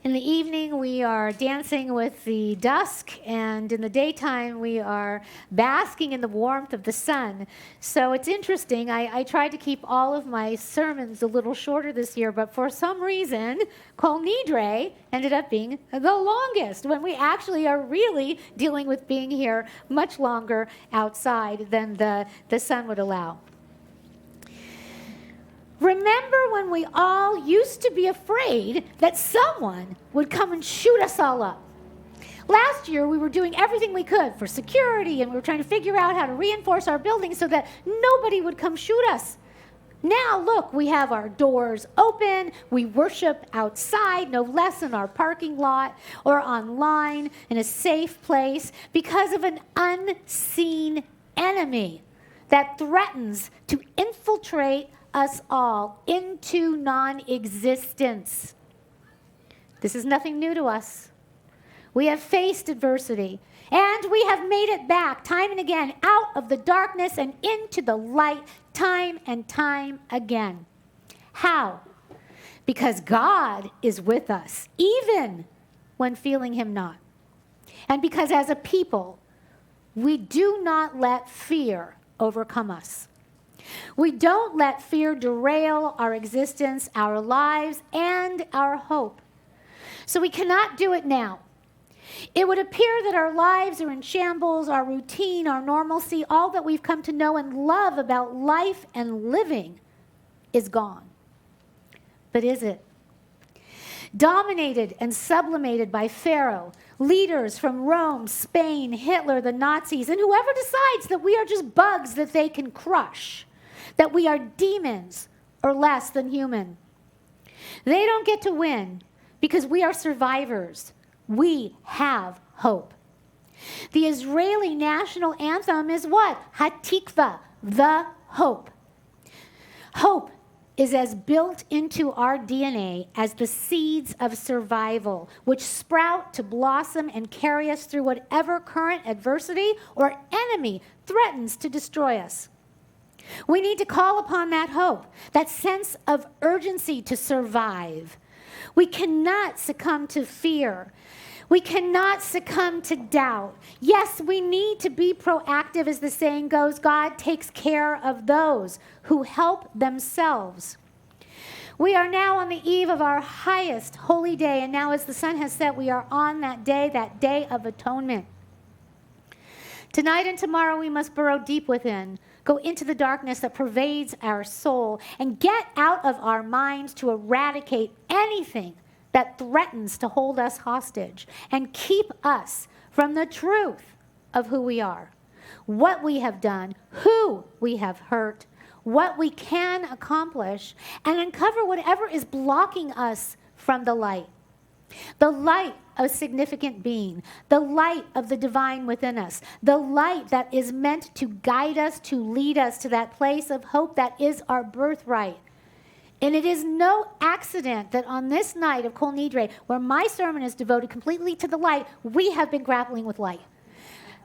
In the evening, we are dancing with the dusk, and in the daytime, we are basking in the warmth of the sun. So it's interesting. I tried to keep all of my sermons a little shorter this year, but for some reason, Kol Nidrei ended up being the longest, when we actually are really dealing with being here much longer outside than the sun would allow. Remember when we all used to be afraid that someone would come and shoot us all up? Last year, we were doing everything we could for security, and we were trying to figure out how to reinforce our buildings so that nobody would come shoot us. Now, look, we have our doors open. We worship outside, no less in our parking lot or online in a safe place because of an unseen enemy that threatens to infiltrate us all into non-existence. This is nothing new to us. We have faced adversity, and we have made it back time and again out of the darkness and into the light time and time again. How? Because God is with us, even when feeling him not. And because as a people, we do not let fear overcome us. We don't let fear derail our existence, our lives, and our hope. So we cannot do it now. It would appear that our lives are in shambles, our routine, our normalcy, all that we've come to know and love about life and living is gone. But is it? Dominated and sublimated by Pharaoh, leaders from Rome, Spain, Hitler, the Nazis, and whoever decides that we are just bugs that they can crush, that we are demons or less than human. They don't get to win because we are survivors. We have hope. The Israeli national anthem is what? Hatikva, the hope. Hope is as built into our DNA as the seeds of survival, which sprout to blossom and carry us through whatever current adversity or enemy threatens to destroy us. We need to call upon that hope, that sense of urgency to survive. We cannot succumb to fear. We cannot succumb to doubt. Yes, we need to be proactive, as the saying goes. God takes care of those who help themselves. We are now on the eve of our highest holy day, and now as the sun has set, we are on that day of atonement. Tonight and tomorrow we must burrow deep within, go into the darkness that pervades our soul, and get out of our minds to eradicate anything that threatens to hold us hostage and keep us from the truth of who we are, what we have done, who we have hurt, what we can accomplish, and uncover whatever is blocking us from the light. The light of significant being, the light of the divine within us, the light that is meant to guide us, to lead us to that place of hope that is our birthright. And it is no accident that on this night of Kol Nidrei, where my sermon is devoted completely to the light, we have been grappling with light.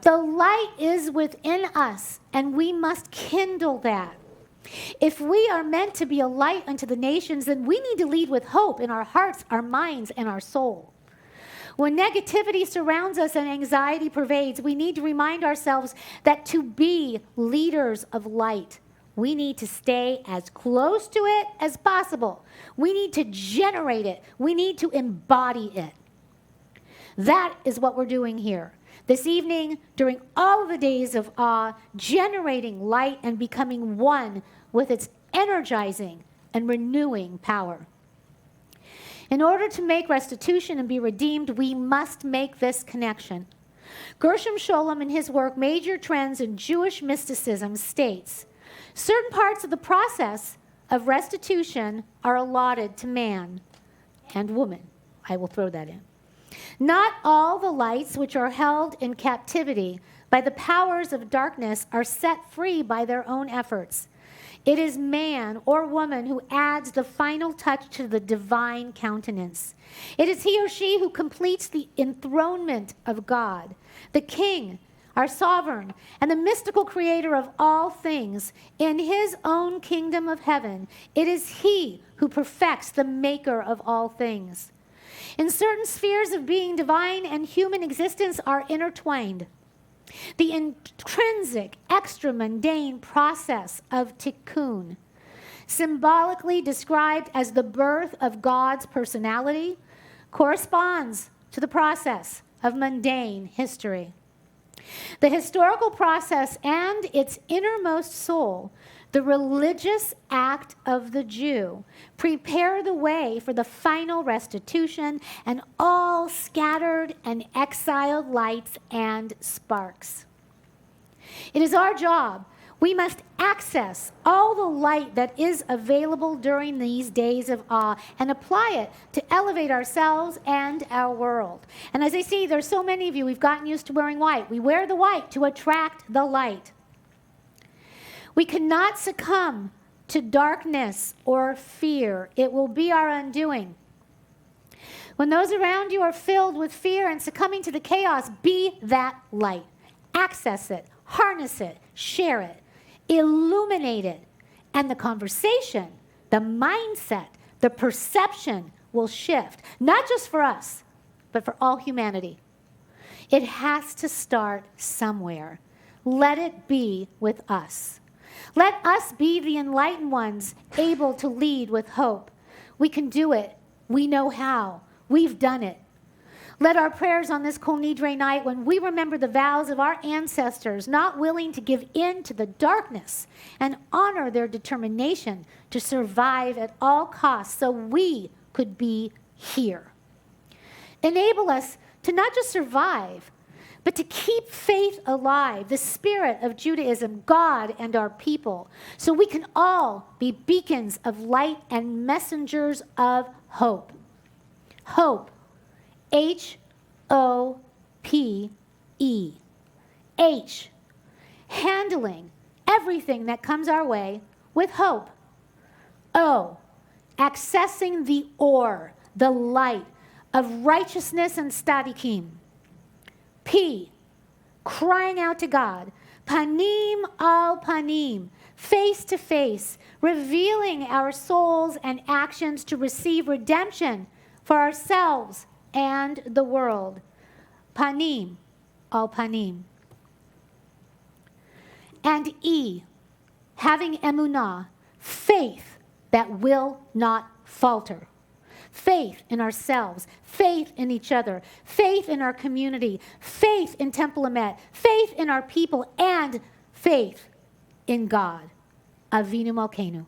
The light is within us, and we must kindle that. If we are meant to be a light unto the nations, then we need to lead with hope in our hearts, our minds, and our soul. When negativity surrounds us and anxiety pervades, we need to remind ourselves that to be leaders of light, we need to stay as close to it as possible. We need to generate it. We need to embody it. That is what we're doing here. This evening, during all of the days of awe, generating light and becoming one with its energizing and renewing power. In order to make restitution and be redeemed, we must make this connection. Gershom Scholem, in his work, Major Trends in Jewish Mysticism, states, certain parts of the process of restitution are allotted to man and woman. I will throw that in. Not all the lights which are held in captivity by the powers of darkness are set free by their own efforts. It is man or woman who adds the final touch to the divine countenance. It is he or she who completes the enthronement of God, the King, our sovereign, and the mystical creator of all things, in his own kingdom of heaven. It is he who perfects the maker of all things. In certain spheres of being, divine and human existence are intertwined. The intrinsic, extramundane process of tikkun, symbolically described as the birth of God's personality, corresponds to the process of mundane history. The historical process and its innermost soul, the religious act of the Jew, prepare the way for the final restitution and all scattered and exiled lights and sparks. It is our job. We must access all the light that is available during these days of awe and apply it to elevate ourselves and our world. And as I see, there's so many of you, we've gotten used to wearing white. We wear the white to attract the light. We cannot succumb to darkness or fear. It will be our undoing. When those around you are filled with fear and succumbing to the chaos, be that light. Access it, harness it, share it, illuminate it. And the conversation, the mindset, the perception will shift, not just for us, but for all humanity. It has to start somewhere. Let it be with us. Let us be the enlightened ones able to lead with hope. We can do it. We know how. We've done it. Let our prayers on this Kol Nidrei night, when we remember the vows of our ancestors, not willing to give in to the darkness, and honor their determination to survive at all costs so we could be here. Enable us to not just survive, but to keep faith alive, the spirit of Judaism, God, and our people, so we can all be beacons of light and messengers of hope. Hope. H-O-P-E. H. Handling everything that comes our way with hope. O. Accessing the or, the light of righteousness and tzaddikim. P, crying out to God, panim al panim, face to face, revealing our souls and actions to receive redemption for ourselves and the world. Panim al panim. And E, having emunah, faith that will not falter. Faith in ourselves, faith in each other, faith in our community, faith in Temple Emet, faith in our people, and faith in God. Avinu Malkeinu.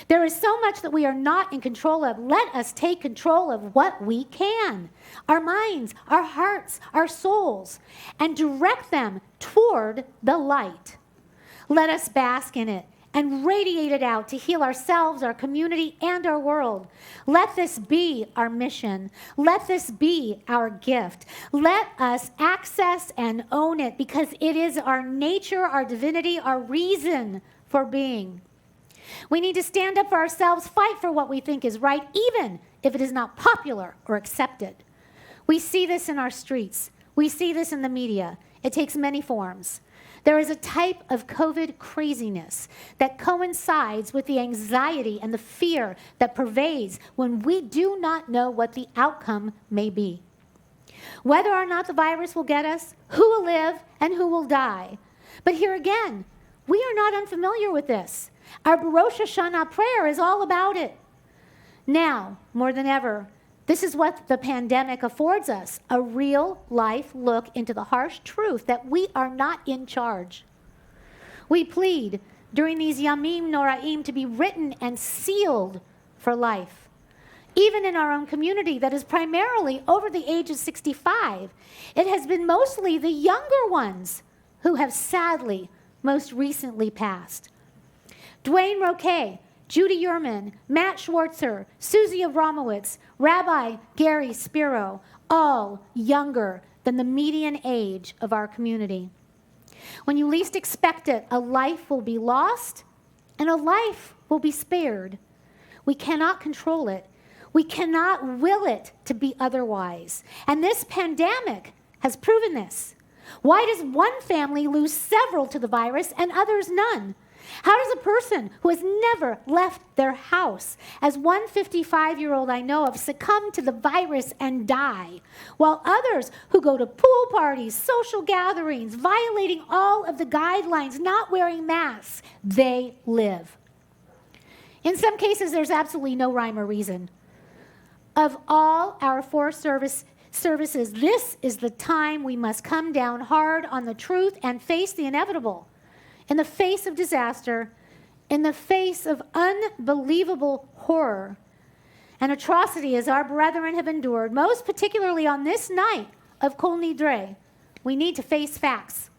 There is so much that we are not in control of. Let us take control of what we can. Our minds, our hearts, our souls, and direct them toward the light. Let us bask in it and radiate it out to heal ourselves, our community, and our world. Let this be our mission. Let this be our gift. Let us access and own it because it is our nature, our divinity, our reason for being. We need to stand up for ourselves, fight for what we think is right, even if it is not popular or accepted. We see this in our streets. We see this in the media. It takes many forms. There is a type of COVID craziness that coincides with the anxiety and the fear that pervades when we do not know what the outcome may be. Whether or not the virus will get us, who will live, and who will die. But here again, we are not unfamiliar with this. Our Rosh Hashanah prayer is all about it. Now, more than ever, this is what the pandemic affords us, a real-life look into the harsh truth that we are not in charge. We plead during these Yamim Noraim to be written and sealed for life. Even in our own community that is primarily over the age of 65, it has been mostly the younger ones who have sadly most recently passed. Dwayne Roquet, Judy Yerman, Matt Schwartzer, Susie Abramowitz, Rabbi Gary Spiro, all younger than the median age of our community. When you least expect it, a life will be lost and a life will be spared. We cannot control it. We cannot will it to be otherwise. And this pandemic has proven this. Why does one family lose several to the virus and others none? How does a person who has never left their house, as one 55-year-old I know of, succumb to the virus and die, while others who go to pool parties, social gatherings, violating all of the guidelines, not wearing masks, they live? In some cases, there's absolutely no rhyme or reason. Of all our four services, this is the time we must come down hard on the truth and face the inevitable. In the face of disaster, in the face of unbelievable horror and atrocity as our brethren have endured, most particularly on this night of Kol Nidrei, we need to face facts.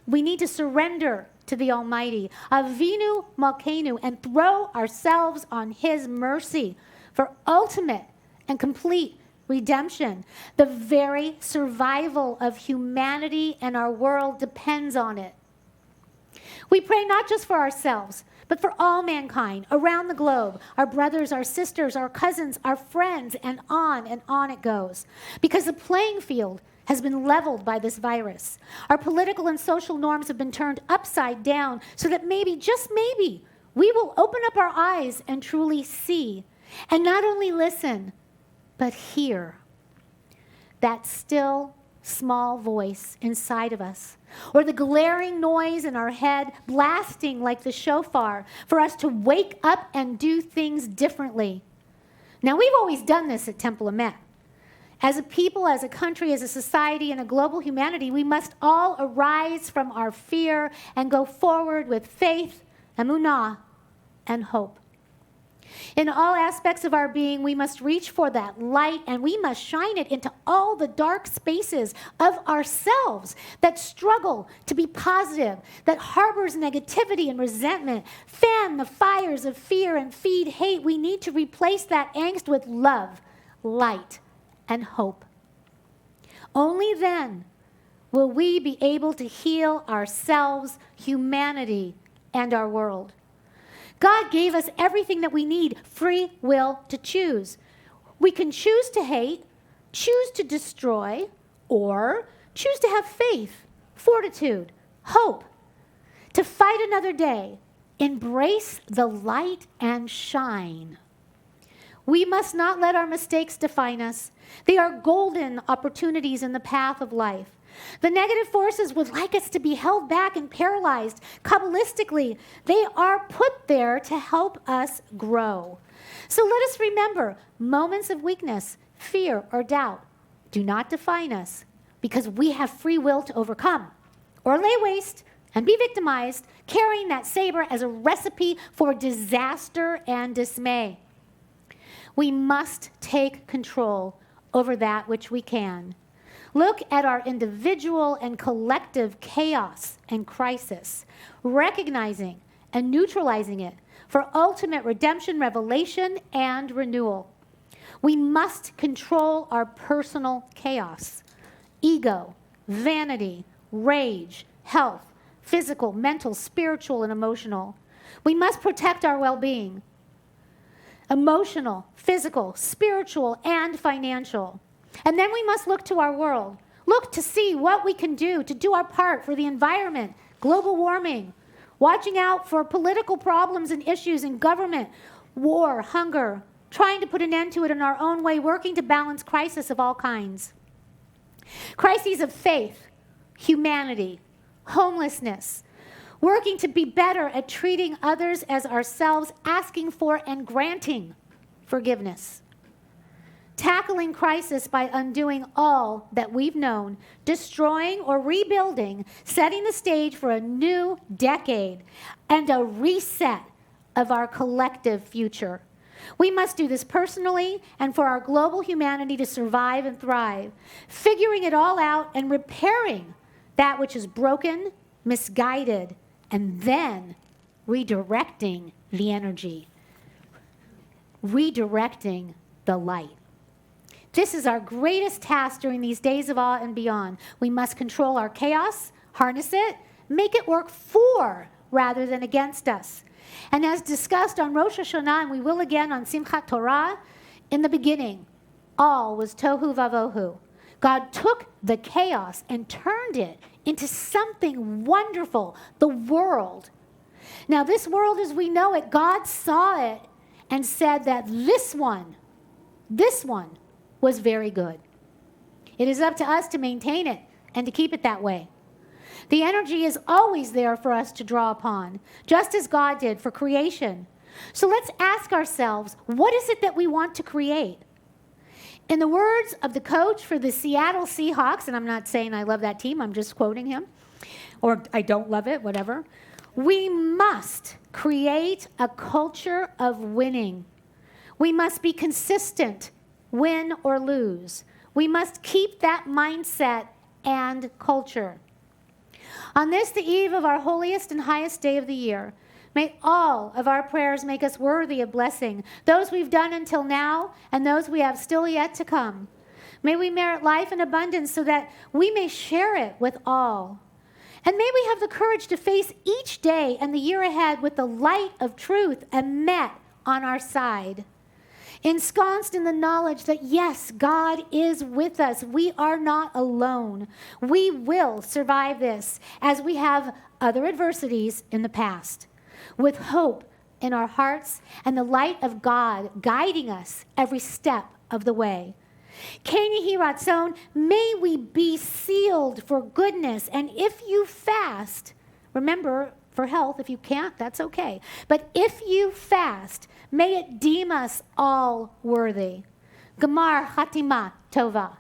We need to surrender to the Almighty, Avinu Malkeinu, and throw ourselves on His mercy for ultimate and complete redemption. The very survival of humanity and our world depends on it. We pray not just for ourselves, but for all mankind around the globe, our brothers, our sisters, our cousins, our friends, and on it goes. Because the playing field has been leveled by this virus. Our political and social norms have been turned upside down so that maybe, just maybe, we will open up our eyes and truly see, and not only listen, but hear that still small voice inside of us, or the glaring noise in our head blasting like the shofar for us to wake up and do things differently. Now, we've always done this at Temple Emet. As a people, as a country, as a society, and a global humanity, we must all arise from our fear and go forward with faith, emunah, and hope. In all aspects of our being, we must reach for that light, and we must shine it into all the dark spaces of ourselves that struggle to be positive, that harbors negativity and resentment, fan the fires of fear and feed hate. We need to replace that angst with love, light, and hope. Only then will we be able to heal ourselves, humanity, and our world. God gave us everything that we need, free will to choose. We can choose to hate, choose to destroy, or choose to have faith, fortitude, hope, to fight another day, embrace the light and shine. We must not let our mistakes define us. They are golden opportunities in the path of life. The negative forces would like us to be held back and paralyzed. Kabbalistically, they are put there to help us grow. So let us remember, moments of weakness, fear, or doubt do not define us, because we have free will to overcome or lay waste and be victimized, carrying that saber as a recipe for disaster and dismay. We must take control over that which we can. Look at our individual and collective chaos and crisis, recognizing and neutralizing it for ultimate redemption, revelation, and renewal. We must control our personal chaos, ego, vanity, rage, health, physical, mental, spiritual, and emotional. We must protect our well-being, emotional, physical, spiritual, and financial. And then we must look to our world, look to see what we can do to do our part for the environment, global warming, watching out for political problems and issues in government, war, hunger, trying to put an end to it in our own way, working to balance crisis of all kinds. Crises of faith, humanity, homelessness, working to be better at treating others as ourselves, asking for and granting forgiveness. Tackling crisis by undoing all that we've known, destroying or rebuilding, setting the stage for a new decade and a reset of our collective future. We must do this personally and for our global humanity to survive and thrive, figuring it all out and repairing that which is broken, misguided, and then redirecting the energy, redirecting the light. This is our greatest task during these days of awe and beyond. We must control our chaos, harness it, make it work for rather than against us. And as discussed on Rosh Hashanah, and we will again on Simchat Torah, in the beginning, all was tohu vavohu. God took the chaos and turned it into something wonderful, the world. Now, this world as we know it, God saw it and said that this one was very good. It is up to us to maintain it and to keep it that way. The energy is always there for us to draw upon, just as God did for creation. So let's ask ourselves, what is it that we want to create? In the words of the coach for the Seattle Seahawks, and I'm not saying I love that team, I'm just quoting him, or I don't love it, whatever. We must create a culture of winning. We must be consistent, win or lose. We must keep that mindset and culture. On this, the eve of our holiest and highest day of the year, may all of our prayers make us worthy of blessing, those we've done until now and those we have still yet to come. May we merit life in abundance so that we may share it with all. And may we have the courage to face each day and the year ahead with the light of truth Emet on our side. Ensconced in the knowledge that, yes, God is with us. We are not alone. We will survive this as we have other adversities in the past, with hope in our hearts and the light of God guiding us every step of the way. Ken Yehi Ratzon, may we be sealed for goodness. And if you fast, remember, for health, if you can't, that's okay. But if you fast, may it deem us all worthy. Gemar Chatima Tova.